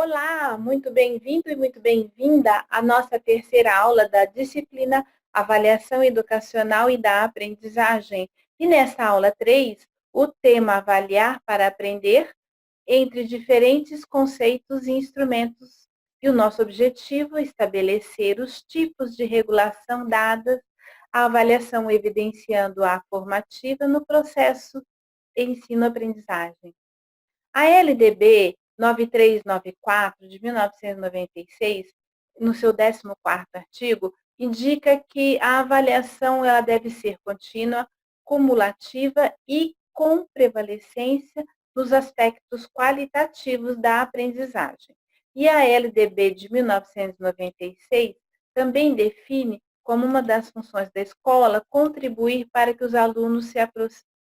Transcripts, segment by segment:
Olá, muito bem-vindo e muito bem-vinda à nossa terceira aula da disciplina Avaliação Educacional e da Aprendizagem. E nessa aula 3, o tema Avaliar para Aprender, entre diferentes conceitos e instrumentos. E o nosso objetivo é estabelecer os tipos de regulação dadas à avaliação, evidenciando a formativa no processo ensino-aprendizagem. A LDB 9394, de 1996, no seu 14º artigo, indica que a avaliação ela deve ser contínua, cumulativa e com prevalecência nos aspectos qualitativos da aprendizagem. E a LDB de 1996 também define como uma das funções da escola contribuir para que os alunos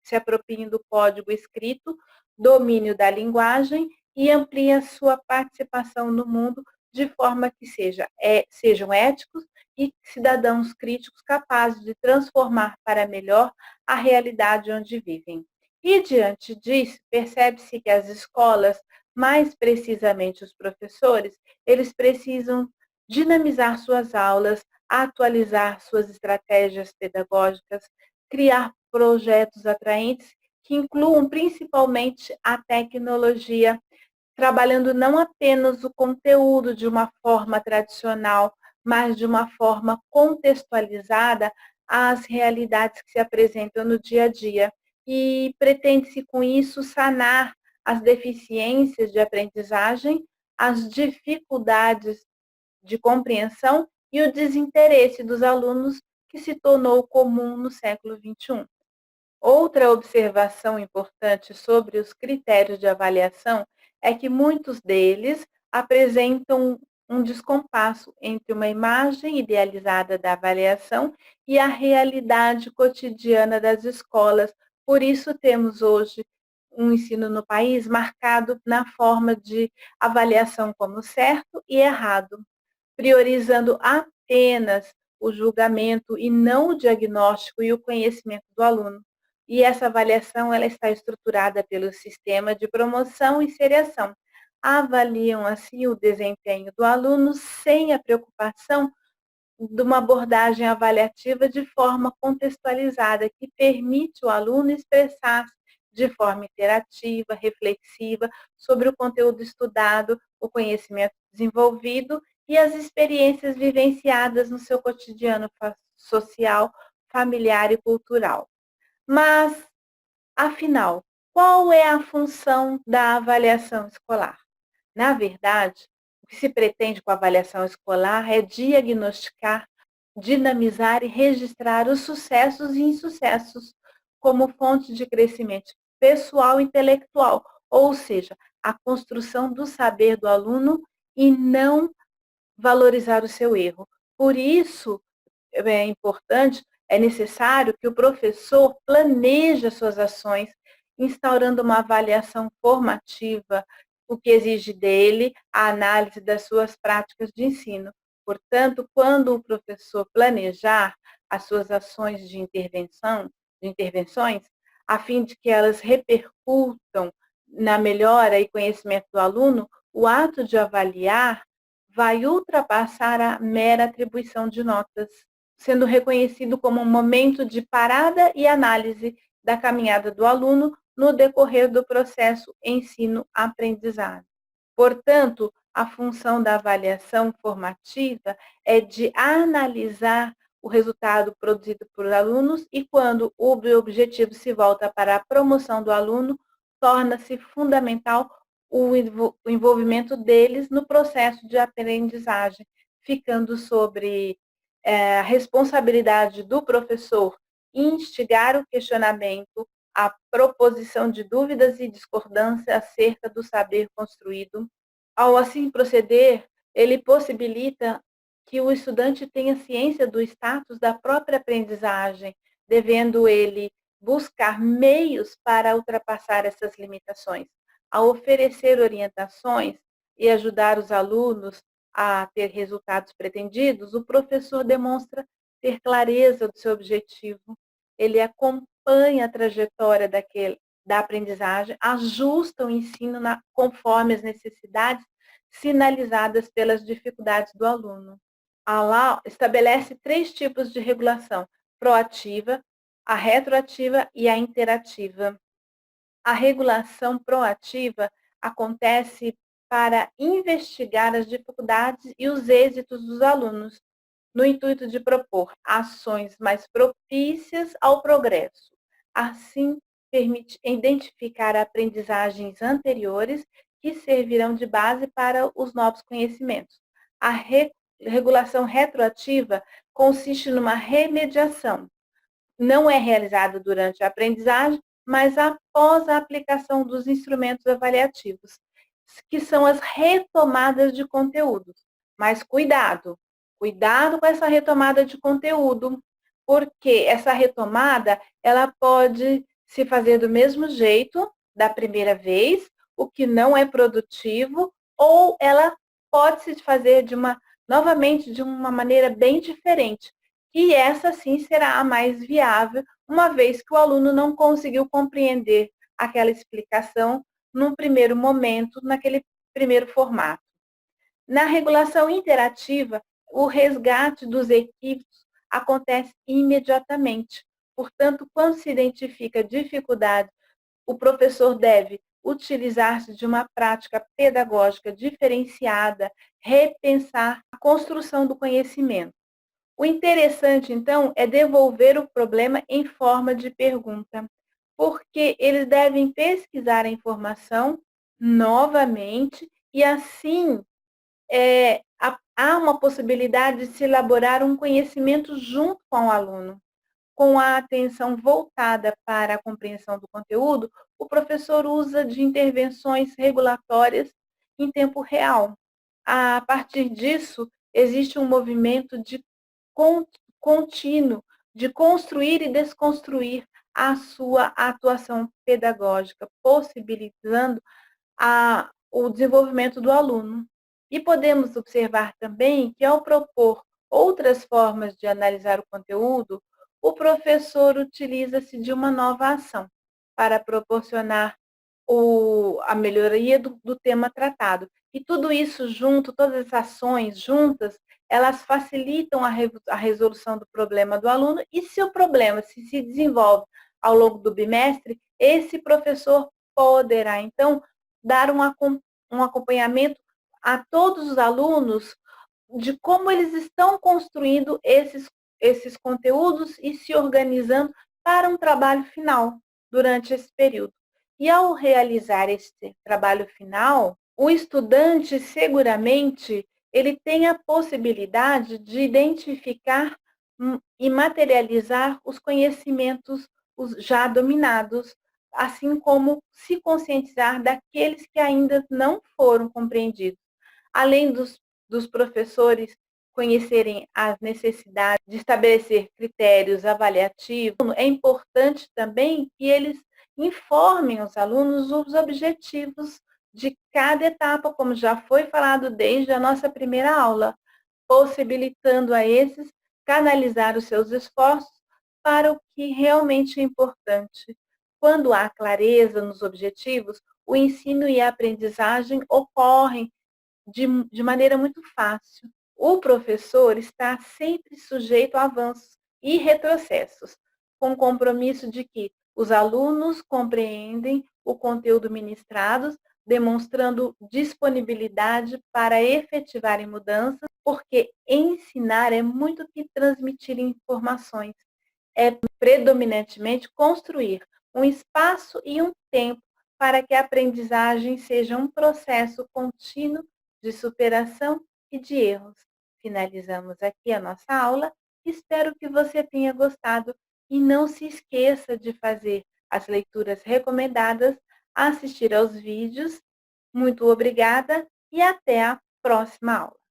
se apropriem do código escrito, domínio da linguagem e amplie a sua participação no mundo de forma que sejam éticos e cidadãos críticos capazes de transformar para melhor a realidade onde vivem. E, diante disso, percebe-se que as escolas, mais precisamente os professores, eles precisam dinamizar suas aulas, atualizar suas estratégias pedagógicas, criar projetos atraentes que incluam principalmente a tecnologia, trabalhando não apenas o conteúdo de uma forma tradicional, mas de uma forma contextualizada às realidades que se apresentam no dia a dia. E pretende-se, com isso, sanar as deficiências de aprendizagem, as dificuldades de compreensão e o desinteresse dos alunos que se tornou comum no século XXI. Outra observação importante sobre os critérios de avaliação é que muitos deles apresentam um descompasso entre uma imagem idealizada da avaliação e a realidade cotidiana das escolas. Por isso, temos hoje um ensino no país marcado na forma de avaliação como certo e errado, priorizando apenas o julgamento e não o diagnóstico e o conhecimento do aluno. E essa avaliação ela está estruturada pelo sistema de promoção e seriação. Avaliam, assim, o desempenho do aluno sem a preocupação de uma abordagem avaliativa de forma contextualizada, que permite o aluno expressar-se de forma interativa, reflexiva, sobre o conteúdo estudado, o conhecimento desenvolvido e as experiências vivenciadas no seu cotidiano social, familiar e cultural. Mas, afinal, qual é a função da avaliação escolar? Na verdade, o que se pretende com a avaliação escolar é diagnosticar, dinamizar e registrar os sucessos e insucessos como fonte de crescimento pessoal e intelectual, ou seja, a construção do saber do aluno e não valorizar o seu erro. Por isso, é importante, é necessário que o professor planeje as suas ações, instaurando uma avaliação formativa, o que exige dele a análise das suas práticas de ensino. Portanto, quando o professor planejar as suas ações de intervenções, a fim de que elas repercutam na melhora e conhecimento do aluno, o ato de avaliar vai ultrapassar a mera atribuição de notas, sendo reconhecido como um momento de parada e análise da caminhada do aluno no decorrer do processo ensino-aprendizagem. Portanto, a função da avaliação formativa é de analisar o resultado produzido por alunos e, quando o objetivo se volta para a promoção do aluno, torna-se fundamental o envolvimento deles no processo de aprendizagem, ficando sobre a responsabilidade do professor instigar o questionamento, a proposição de dúvidas e discordância acerca do saber construído. Ao assim proceder, ele possibilita que o estudante tenha ciência do status da própria aprendizagem, devendo ele buscar meios para ultrapassar essas limitações. Ao oferecer orientações e ajudar os alunos a ter resultados pretendidos, o professor demonstra ter clareza do seu objetivo, ele acompanha a trajetória da aprendizagem, ajusta o ensino conforme as necessidades, sinalizadas pelas dificuldades do aluno. A LAU estabelece 3 tipos de regulação: proativa, a retroativa e a interativa. A regulação proativa acontece para investigar as dificuldades e os êxitos dos alunos, no intuito de propor ações mais propícias ao progresso. Assim, permite identificar aprendizagens anteriores que servirão de base para os novos conhecimentos. A regulação retroativa consiste numa remediação. Não é realizada durante a aprendizagem, mas após a aplicação dos instrumentos avaliativos, que são as retomadas de conteúdos. Mas cuidado, cuidado com essa retomada de conteúdo, porque essa retomada, ela pode se fazer do mesmo jeito da primeira vez, o que não é produtivo, ou ela pode se fazer novamente de uma maneira bem diferente. E essa sim será a mais viável, uma vez que o aluno não conseguiu compreender aquela explicação num primeiro momento, naquele primeiro formato. Na regulação interativa, o resgate dos equívocos acontece imediatamente. Portanto, quando se identifica dificuldade, o professor deve utilizar-se de uma prática pedagógica diferenciada, repensar a construção do conhecimento. O interessante, então, é devolver o problema em forma de pergunta, porque eles devem pesquisar a informação novamente e, assim, há uma possibilidade de se elaborar um conhecimento junto com o aluno. Com a atenção voltada para a compreensão do conteúdo, o professor usa de intervenções regulatórias em tempo real. A partir disso, existe um movimento de contínuo de construir e desconstruir a sua atuação pedagógica, possibilitando o desenvolvimento do aluno. E podemos observar também que, ao propor outras formas de analisar o conteúdo, o professor utiliza-se de uma nova ação para proporcionar a melhoria do tema tratado. E tudo isso junto, todas as ações juntas, elas facilitam a resolução do problema do aluno, e se o problema se desenvolve ao longo do bimestre, esse professor poderá, então, dar um acompanhamento a todos os alunos de como eles estão construindo esses conteúdos e se organizando para um trabalho final durante esse período. E ao realizar esse trabalho final, o estudante seguramente ele tem a possibilidade de identificar e materializar os conhecimentos já dominados, assim como se conscientizar daqueles que ainda não foram compreendidos. Além dos professores conhecerem as necessidades de estabelecer critérios avaliativos, é importante também que eles informem os alunos os objetivos de cada etapa, como já foi falado desde a nossa primeira aula, possibilitando a esses canalizar os seus esforços para o que realmente é importante. Quando há clareza nos objetivos, o ensino e a aprendizagem ocorrem de maneira muito fácil. O professor está sempre sujeito a avanços e retrocessos, com o compromisso de que os alunos compreendem o conteúdo ministrado, demonstrando disponibilidade para efetivarem mudanças, porque ensinar é muito que transmitir informações, é predominantemente construir um espaço e um tempo para que a aprendizagem seja um processo contínuo de superação e de erros. Finalizamos aqui a nossa aula. Espero que você tenha gostado e não se esqueça de fazer as leituras recomendadas, assistir aos vídeos. Muito obrigada e até a próxima aula.